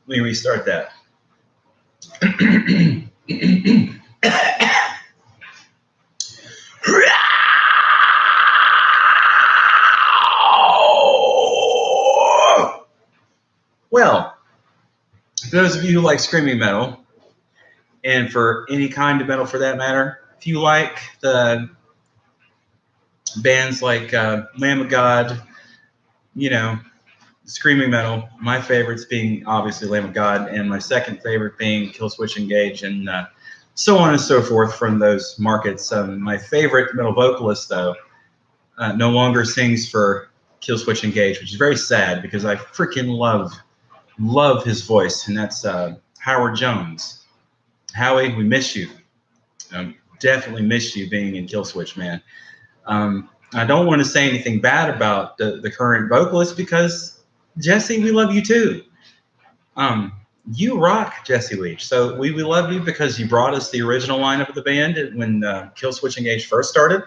Let me restart that. Well, for those of you who like screaming metal, and for any kind of metal for that matter, if you like the bands like Lamb of God, you know, screaming metal, my favorites being obviously Lamb of God, and my second favorite being Killswitch Engage, and so on and so forth from those markets. My favorite metal vocalist, though, no longer sings for Killswitch Engage, which is very sad because I freaking love his voice, and that's Howard Jones. Howie, we miss you. Definitely miss you being in Killswitch, man. I don't want to say anything bad about the current vocalist because Jesse, we love you too. You rock, Jesse Leach. So we love you because you brought us the original lineup of the band when Killswitch Engage first started.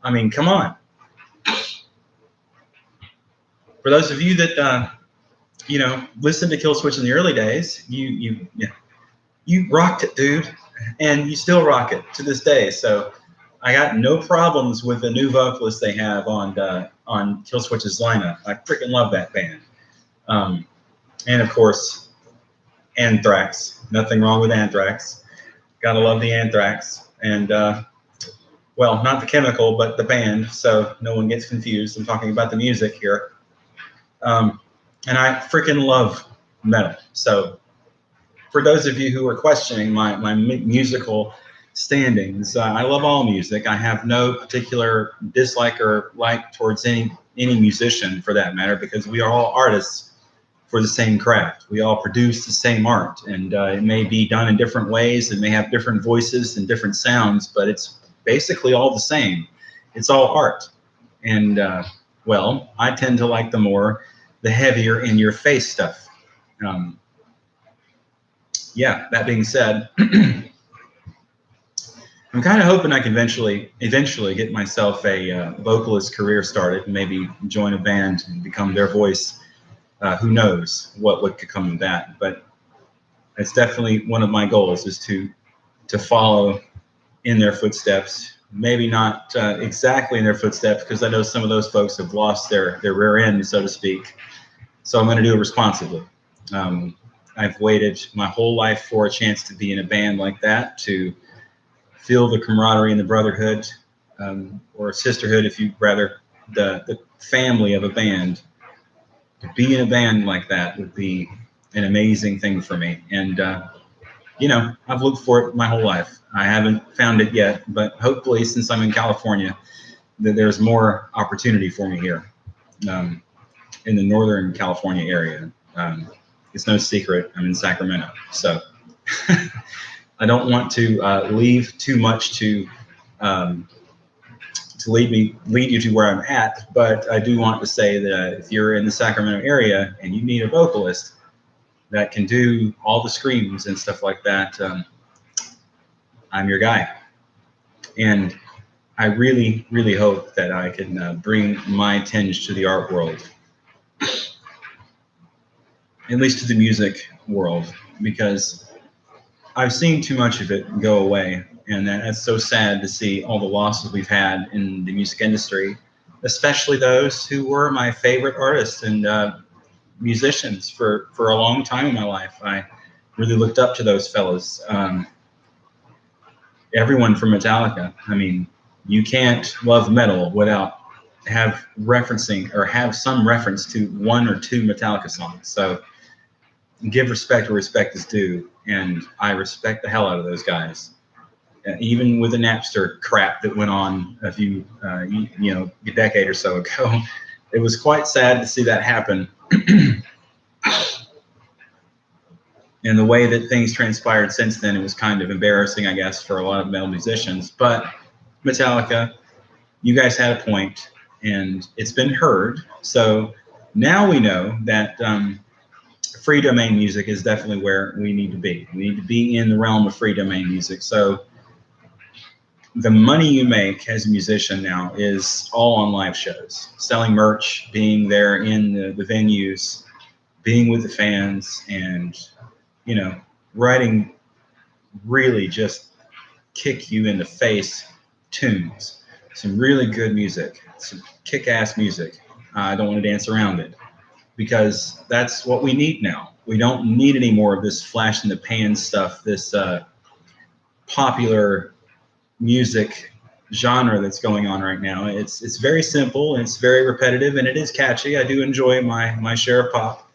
I mean, come on. For those of you that listened to Killswitch in the early days, you rocked it, dude, and you still rock it to this day. So I got no problems with the new vocalist they have on Killswitch's lineup. I freaking love that band. And of course, Anthrax. Nothing wrong with Anthrax. Gotta love the Anthrax. And well, not the chemical, but the band. So no one gets confused. I'm talking about the music here. And I freaking love metal. So for those of you who are questioning my musical standings, I love all music. I have no particular dislike or like towards any musician for that matter, because we are all artists for the same craft. We all produce the same art, and it may be done in different ways. It may have different voices and different sounds, but it's basically all the same. It's all art. And well, I tend to like the heavier in your face stuff. Yeah, that being said, I'm kind of hoping I can eventually get myself a vocalist career started, maybe join a band and become their voice. Who knows what could come of that? But it's definitely one of my goals is to follow in their footsteps. Maybe not exactly in their footsteps, because I know some of those folks have lost their rear end, so to speak. So I'm going to do it responsibly. I've waited my whole life for a chance to be in a band like that, to feel the camaraderie and the brotherhood, or sisterhood, if you rather, the family of a band. To be in a band like that would be an amazing thing for me. And, I've looked for it my whole life. I haven't found it yet, but hopefully, since I'm in California, that there's more opportunity for me here in the Northern California area. It's no secret I'm in Sacramento, so I don't want to leave too much to lead you to where I'm at, but I do want to say that if you're in the Sacramento area and you need a vocalist that can do all the screams and stuff like that, I'm your guy. And I really, really hope that I can bring my tinge to the art world, at least to the music world, because I've seen too much of it go away, and that's so sad to see all the losses we've had in the music industry, especially those who were my favorite artists and musicians for a long time in my life. I really looked up to those fellas. Everyone from Metallica. I mean, you can't love metal without have some reference to one or two Metallica songs. So give respect where respect is due, and I respect the hell out of those guys. Even with the Napster crap that went on a decade or so ago, it was quite sad to see that happen. And the way that things transpired since then, it was kind of embarrassing, I guess, for a lot of metal musicians. But Metallica, you guys had a point, and it's been heard. So now we know that free domain music is definitely where we need to be. We need to be in the realm of free domain music. So the money you make as a musician now is all on live shows, selling merch, being there in the venues, being with the fans and, you know, writing really just kick you in the face tunes, some really good music, some kick-ass music. I don't want to dance around it because that's what we need now. We don't need any more of this flash in the pan stuff, this popular music genre that's going on right now. It's very simple and it's very repetitive and it is catchy. I do enjoy my share of pop.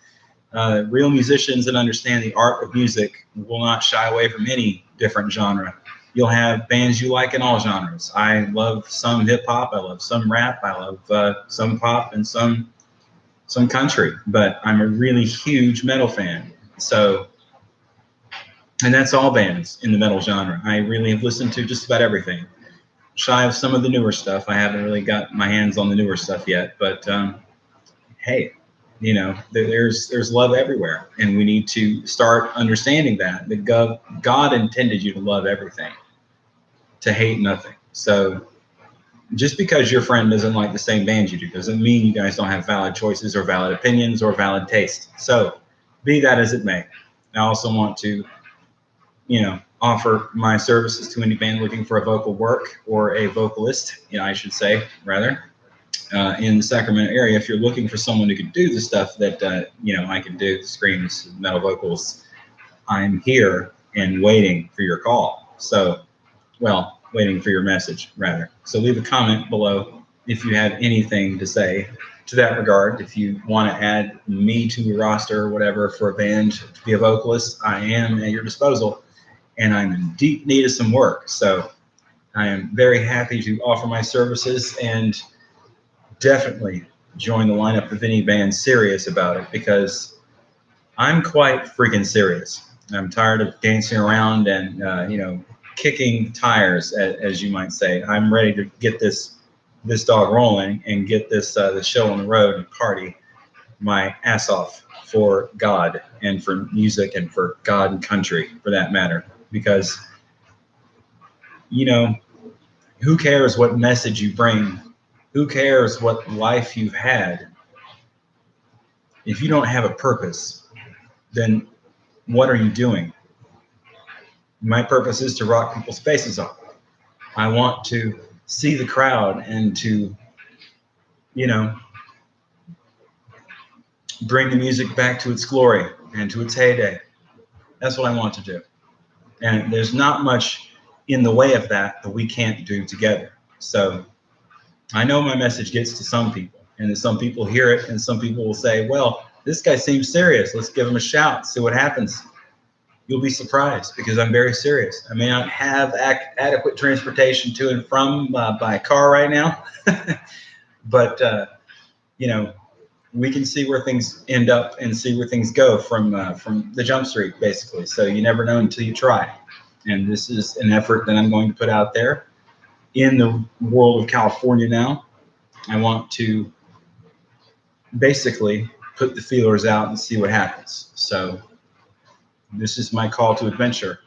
Real musicians that understand the art of music will not shy away from any different genre. You'll have bands you like in all genres. I love some hip hop. I love some rap. I love some pop and some country. But I'm a really huge metal fan. So, and that's all bands in the metal genre. I really have listened to just about everything. Shy of some of the newer stuff. I haven't really got my hands on the newer stuff yet. But hey, you know, there's love everywhere, and we need to start understanding that God intended you to love everything, to hate nothing. So just because your friend doesn't like the same band you do doesn't mean you guys don't have valid choices or valid opinions or valid taste. So be that as it may, I also want to, you know, offer my services to any band looking for a vocal work or a vocalist, you know, I should say, rather. In the Sacramento area, if you're looking for someone who can do the stuff that you know I can do, screams, metal vocals, I'm here and waiting for your call. So, well, waiting for your message rather. So leave a comment below if you have anything to say to that regard. If you want to add me to your roster or whatever for a band to be a vocalist, I am at your disposal, and I'm in deep need of some work. So I am very happy to offer my services and definitely join the lineup of any band serious about it, because I'm quite freaking serious. I'm tired of dancing around and you know, kicking tires, as you might say. I'm ready to get this dog rolling and get this show on the road and party my ass off for God and for music and for God and country, for that matter. Because, you know, who cares what message you bring? Who cares what life you've had? If you don't have a purpose, then what are you doing? My purpose is to rock people's faces off. I want to see the crowd and to, you know, bring the music back to its glory and to its heyday. That's what I want to do. And there's not much in the way of that we can't do together. So I know my message gets to some people, and some people hear it, and some people will say, well, this guy seems serious. Let's give him a shout, see what happens. You'll be surprised, because I'm very serious. I may not have adequate transportation to and from by car right now, but, you know, we can see where things end up and see where things go from the jump street, basically. So you never know until you try. And this is an effort that I'm going to put out there in the world of California now. I want to basically put the feelers out and see what happens. So this is my call to adventure,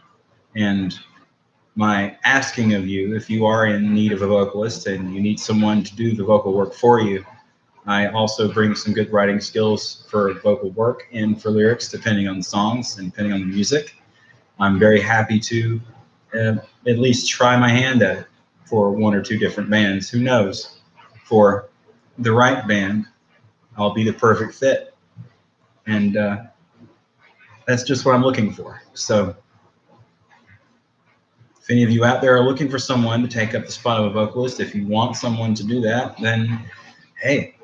and my asking of you, if you are in need of a vocalist and you need someone to do the vocal work for you. I also bring some good writing skills for vocal work and for lyrics, depending on the songs and depending on the music. I'm very happy to at least try my hand at it for one or two different bands. Who knows? For the right band, I'll be the perfect fit. And that's just what I'm looking for. So if any of you out there are looking for someone to take up the spot of a vocalist, if you want someone to do that, then hey,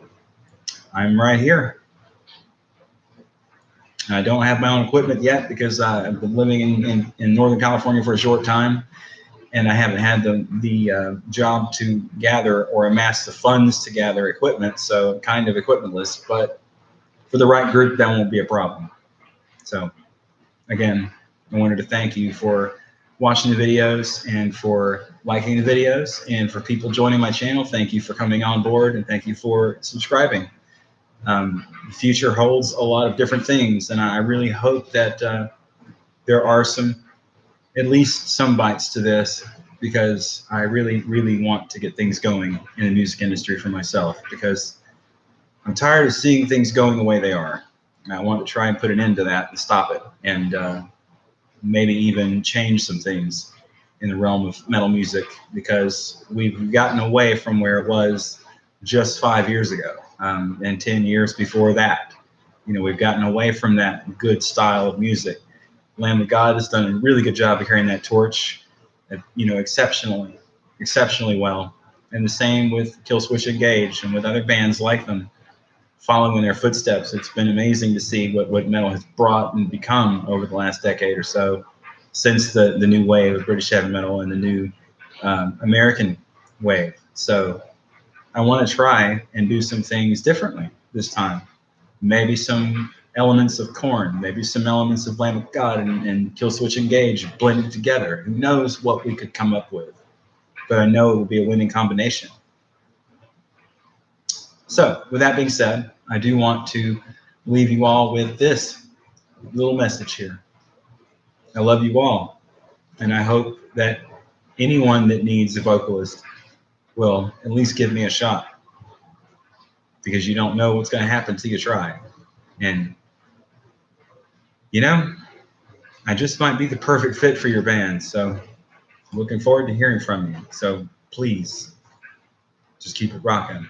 I'm right here. I don't have my own equipment yet because I've been living in Northern California for a short time, and I haven't had the job to gather or amass the funds to gather equipment, so I'm kind of equipmentless. But for the right group, that won't be a problem. So again, I wanted to thank you for watching the videos and for liking the videos, and for people joining my channel, thank you for coming on board, and thank you for subscribing. The future holds a lot of different things, and I really hope that there are at least some bites to this, because I really, really want to get things going in the music industry for myself, because I'm tired of seeing things going the way they are. And I want to try and put an end to that and stop it, and maybe even change some things in the realm of metal music, because we've gotten away from where it was just 5 years ago, and 10 years before that. We've gotten away from that good style of music. Lamb of God has done a really good job of carrying that torch, exceptionally well. And the same with Killswitch Engage and with other bands like them, following in their footsteps. It's been amazing to see what metal has brought and become over the last decade or so, since the new wave of British heavy metal and the new American wave. So I want to try and do some things differently this time. Maybe some elements of Korn, maybe some elements of Lamb of God and Killswitch Engage blended together. Who knows what we could come up with? But I know it will be a winning combination. So, with that being said, I do want to leave you all with this little message here. I love you all, and I hope that anyone that needs a vocalist will at least give me a shot, because you don't know what's going to happen till you try. And, I just might be the perfect fit for your band, so looking forward to hearing from you. So please, just keep it rocking.